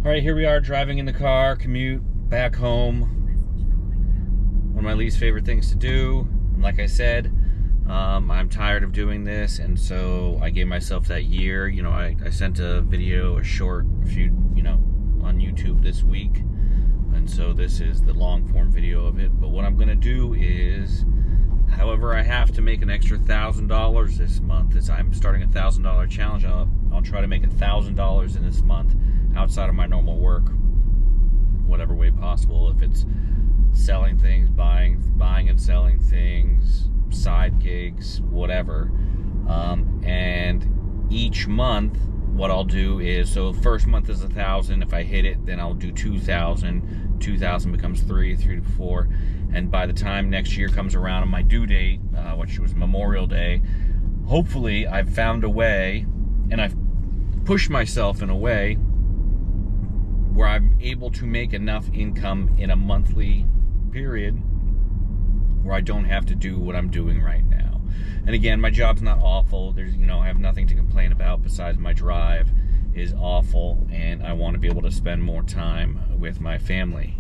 All right, here we are driving in the car, commute back home. One of my least favorite things to do. And like I said, I'm tired of doing this, and so I gave myself that year. You know, I sent a video, a short, on YouTube this week, and so this is the long form video of it. But what I'm gonna do is, however, I have to make an extra $1,000 this month. As I'm starting a $1,000 challenge, I'll try to make $1,000 in this month outside of my normal work, whatever way possible. If it's selling things, buying and selling things, side gigs, whatever. And each month, what I'll do is, so the first month is 1,000. If I hit it, then I'll do 2,000. 2,000 becomes 3 to 4. And by the time next year comes around on my due date, which was Memorial Day, hopefully I've found a way, and I've pushed myself in a way where I'm able to make enough income in a monthly period where I don't have to do what I'm doing right now. And again, my job's not awful. There's, I have nothing to complain about besides my drive is awful, and I want to be able to spend more time with my family.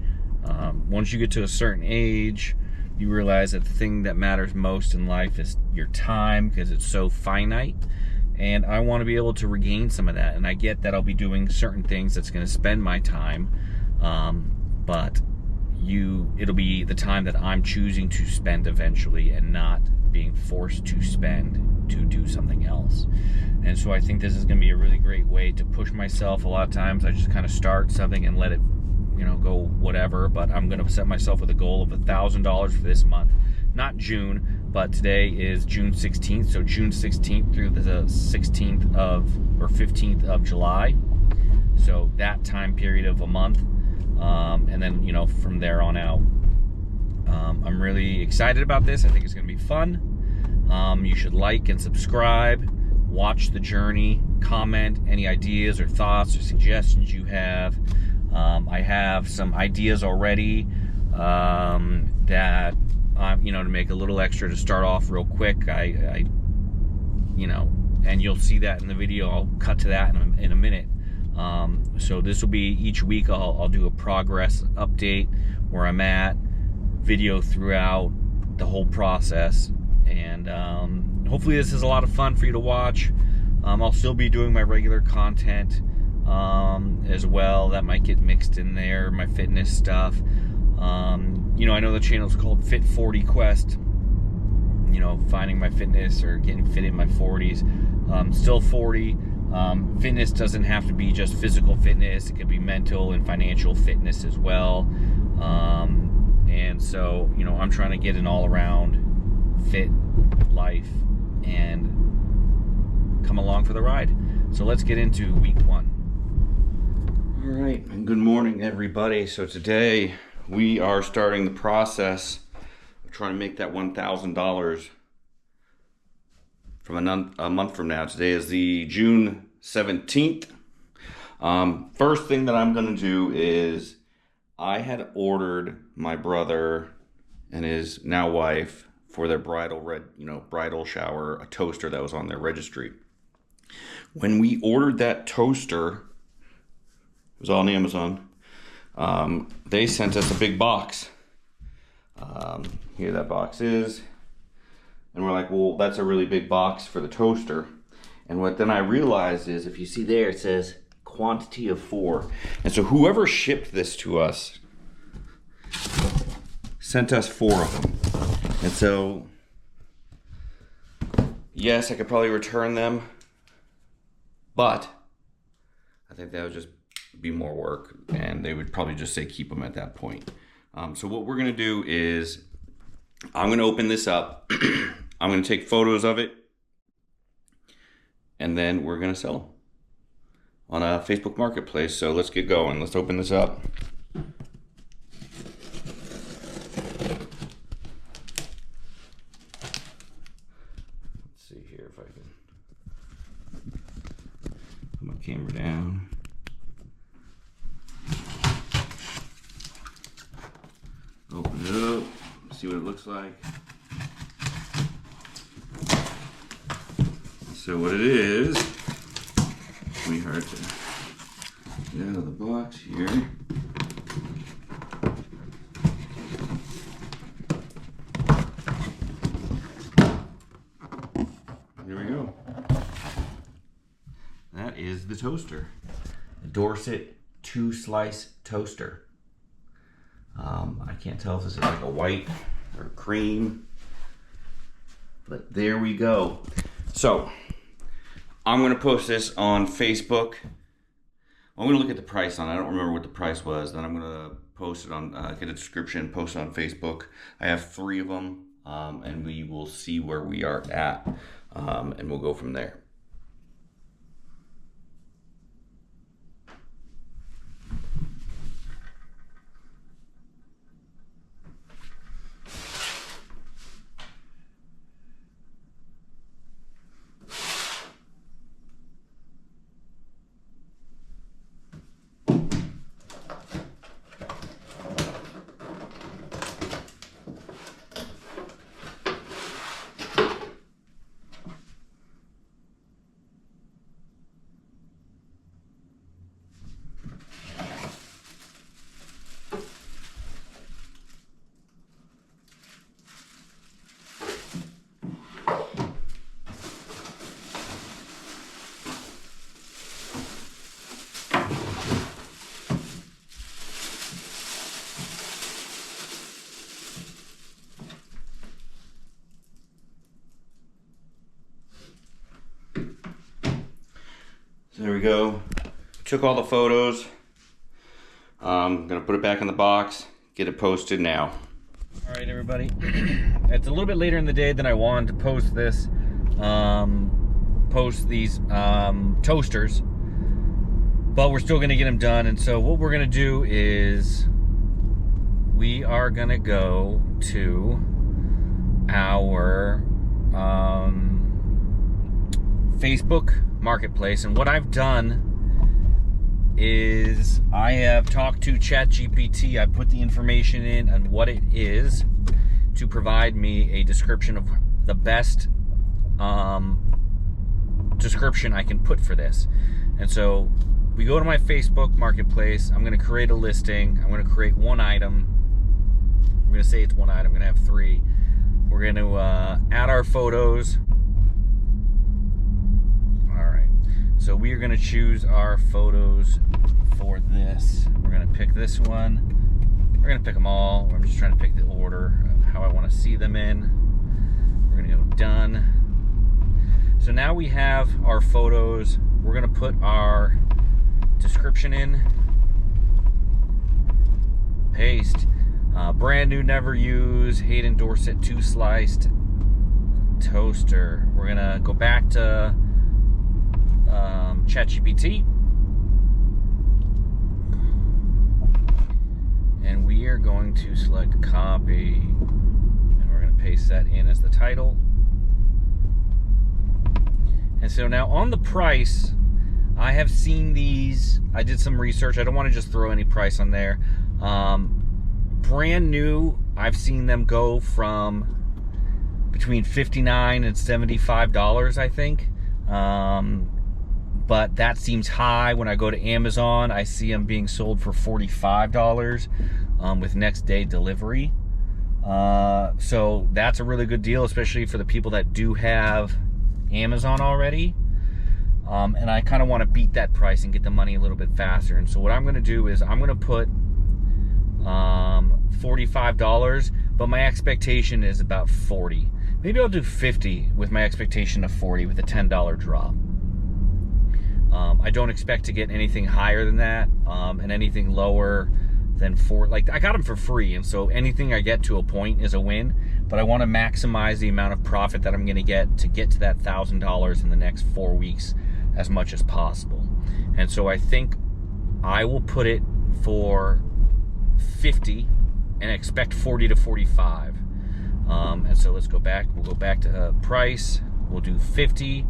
Once you get to a certain age, you realize that the thing that matters most in life is your time, because it's so finite. And I want to be able to regain some of that. And I get that I'll be doing certain things that's going to spend my time, but it'll be the time that I'm choosing to spend eventually, and not being forced to spend to do something else. And so I think this is going to be a really great way to push myself. A lot of times I just kind of start something and let it, go whatever. But I'm going to set myself with a goal of $1,000 for this month. Not June, but today is June 16th, so June 16th through the 16th or 15th of July. So that time period of a month, and then, from there on out. I'm really excited about this. I think it's going to be fun. You should like and subscribe, watch the journey, comment any ideas or thoughts or suggestions you have. I have some ideas already that to make a little extra to start off real quick. And you'll see that in the video. I'll cut to that in a minute. So this will be each week. I'll do a progress update where I'm at, video throughout the whole process, and hopefully this is a lot of fun for you to watch. I'll still be doing my regular content as well. That might get mixed in there, my fitness stuff. I know the channel's called Fit 40 Quest, finding my fitness or getting fit in my 40s. Still 40. Fitness doesn't have to be just physical fitness. It could be mental and financial fitness as well. And so, I'm trying to get an all-around fit life and come along for the ride. So let's get into week one. All right, and good morning, everybody. So today we are starting the process of trying to make that $1,000 from a month from now. Today is the June 17th. First thing that I'm going to do is, I had ordered my brother and his now wife for their bridal shower, a toaster that was on their registry. When we ordered that toaster, it was on Amazon. They sent us a big box. Here that box is. And we're like, well, that's a really big box for the toaster. And what then I realized is, if you see there, it says quantity of 4. And so whoever shipped this to us sent us 4 of them. And so, yes, I could probably return them, but I think that would just be more work, and they would probably just say keep them at that point. So what we're going to do is, I'm going to open this up. I'm going to take photos of it, and then we're going to sell them on a Facebook Marketplace. So let's get going. Let's open this up. Let's see here if I can put my camera down. Open it up, see what it looks like. So what it is, we heard to Get out of the box here. Here we go. That is the toaster. The Dorset 2-slice toaster. I can't tell if this is like a white or cream, but there we go. So I'm gonna post this on Facebook. I'm gonna look at the price on it. I don't remember what the price was. Then I'm gonna post it on, get a description, post it on Facebook. I have 3 of them, and we will see where we are at, and we'll go from there. So there we go. Took all the photos. I'm gonna put it back in the box, get it posted now. All right, everybody. It's a little bit later in the day than I wanted to post this. Post these toasters, but we're still gonna get them done. And so what we're gonna do is we are gonna go to our Facebook Marketplace, and what I've done is I have talked to ChatGPT. I put the information in and what it is to provide me a description of the best description I can put for this. And so we go to my Facebook Marketplace. I'm going to create a listing. I'm going to create one item. I'm going to say it's one item. I'm going to have 3. We're going to add our photos. So we are going to choose our photos for this. We're going to pick this one. We're going to pick them all. I'm just trying to pick the order of how I want to see them in. We're going to go done. So now we have our photos. We're going to put our description in. Paste. Brand new, never used, Hayden Dorset 2-sliced toaster. We're going to go back to ChatGPT, and we are going to select copy, and we're going to paste that in as the title. And so now on the price, I have seen these. I did some research. I don't want to just throw any price on there. Brand new, I've seen them go from between $59 and $75, I think. But that seems high. When I go to Amazon, I see them being sold for $45 with next day delivery. So that's a really good deal, especially for the people that do have Amazon already. And I kind of want to beat that price and get the money a little bit faster. And so what I'm going to do is I'm going to put $45, but my expectation is about $40. Maybe I'll do $50 with my expectation of $40 with a $10 drop. I don't expect to get anything higher than that, and anything lower than $4. Like, I got them for free, and so anything I get to a point is a win. But I want to maximize the amount of profit that I'm going to get to that $1,000 in the next 4 weeks as much as possible. And so I think I will put it for $50 and expect $40 to $45. And so let's go back. We'll go back to price. We'll do $50.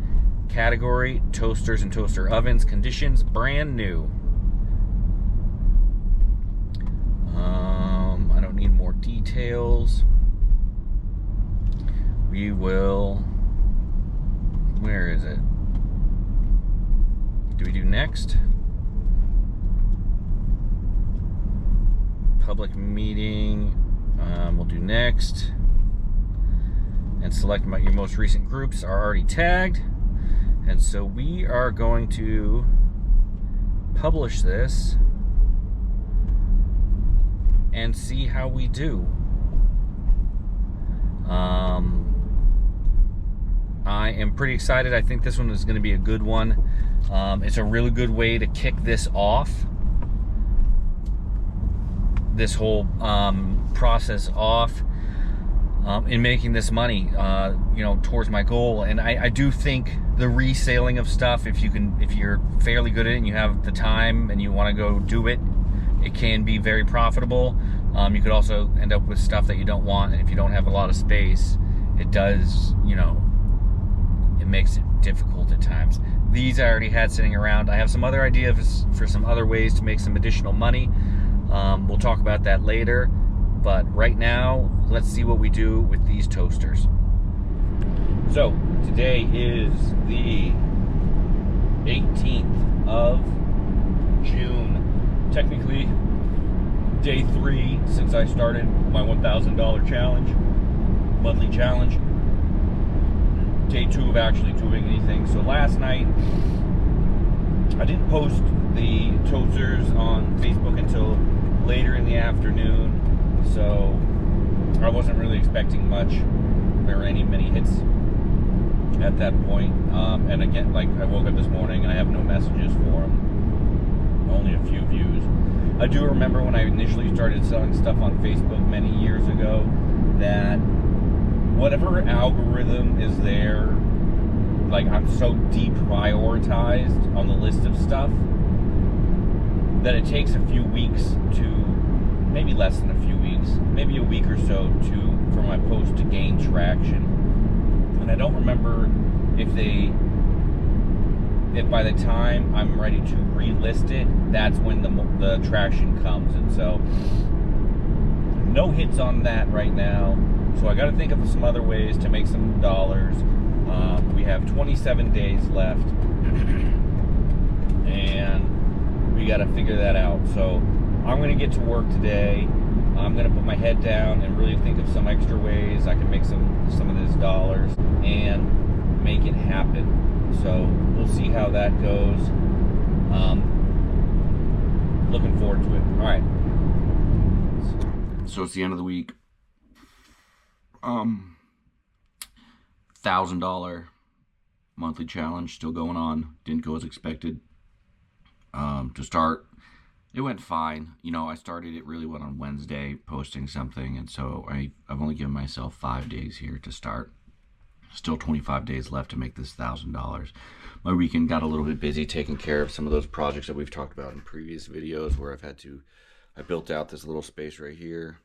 Category, toasters and toaster ovens. Conditions, brand new. I don't need more details. We will, where is it? Do we do next? public meeting. We'll do next. And select your most recent groups are already tagged. And so we are going to publish this and see how we do. I am pretty excited. I think this one is going to be a good one. It's a really good way to kick this off. This whole process off in making this money, towards my goal. And I do think the reselling of stuff, if you're fairly good at it and you have the time and you want to go do it, it can be very profitable. You could also end up with stuff that you don't want, and if you don't have a lot of space, it does, it makes it difficult at times. These I already had sitting around. I have some other ideas for some other ways to make some additional money. We'll talk about that later, but right now, let's see what we do with these toasters. So, today is the 18th of June. Technically, day 3 since I started my $1,000 challenge, monthly challenge. Day 2 of actually doing anything. So last night, I didn't post the toasters on Facebook until later in the afternoon, so I wasn't really expecting much or many hits at that point. And again, I woke up this morning and I have no messages for them, only a few views. I do remember when I initially started selling stuff on Facebook many years ago that whatever algorithm is there, I'm so deprioritized on the list of stuff that it takes a few weeks to, maybe less than a few weeks, maybe a week or so for my post to gain traction. And I don't remember if by the time I'm ready to relist it, that's when the traction comes. And so no hits on that right now. So I got to think of some other ways to make some dollars. We have 27 days left, and we got to figure that out. So I'm going to get to work today. I'm going to put my head down and really think of some extra ways I can make some of these dollars and make it happen. So we'll see how that goes. Looking forward to it. All right. So it's the end of the week. $1,000 monthly challenge still going on. Didn't go as expected. To start, it went fine. I started it really went on Wednesday, posting something, and so I've only given myself 5 days here to start. Still 25 days left to make this $1,000. My weekend got a little bit busy taking care of some of those projects that we've talked about in previous videos, where I built out this little space right here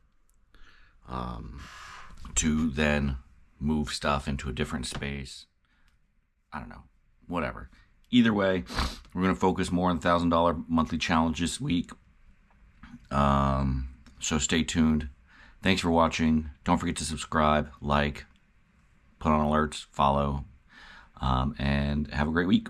to then move stuff into a different space. I don't know, whatever. Either way, we're going to focus more on $1,000 monthly challenge this week. So stay tuned. Thanks for watching. Don't forget to subscribe, like, put on alerts, follow, and have a great week.